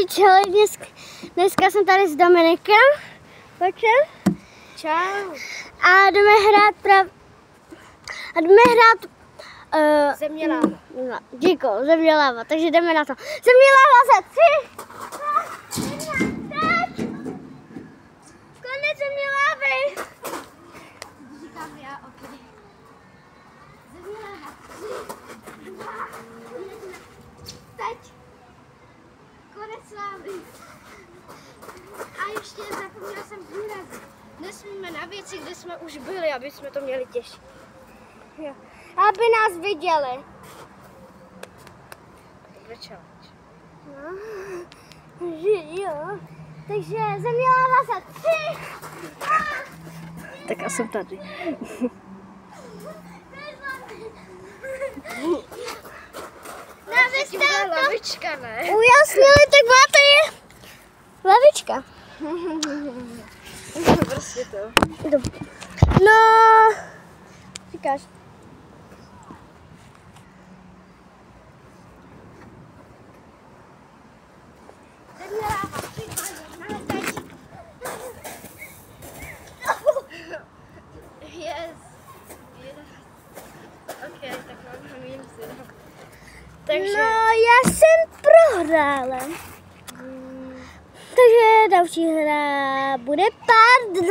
čau, dneska jsem tady s Dominikem. Počem? Čau. A jdeme hrát Země láva. No, díko, země láva, takže jdeme na to. Země láva za 3, 2, 1, teď! Konec země lávy! Říkám já, ok. Země láva, 3, 2, 1, teď! Konec lávy. A ještě zapomněla jsem zdůraznit. Nesmíme na věci, kde jsme už byli, aby jsme to měli těžší. Jo. Aby nás viděli. Challenge. No, jo. Takže země láva za 3. Tak a jsem tady. No, vy jste to lavička, ne? ujasnili, tak máte je lavička. Prostě to. No, říkáš. Země láva, 3, 2, 1, teď. Yes. Ok, tak mám minus 1. Takže... No, já jsem prohrála. Takže další hra bude part 2.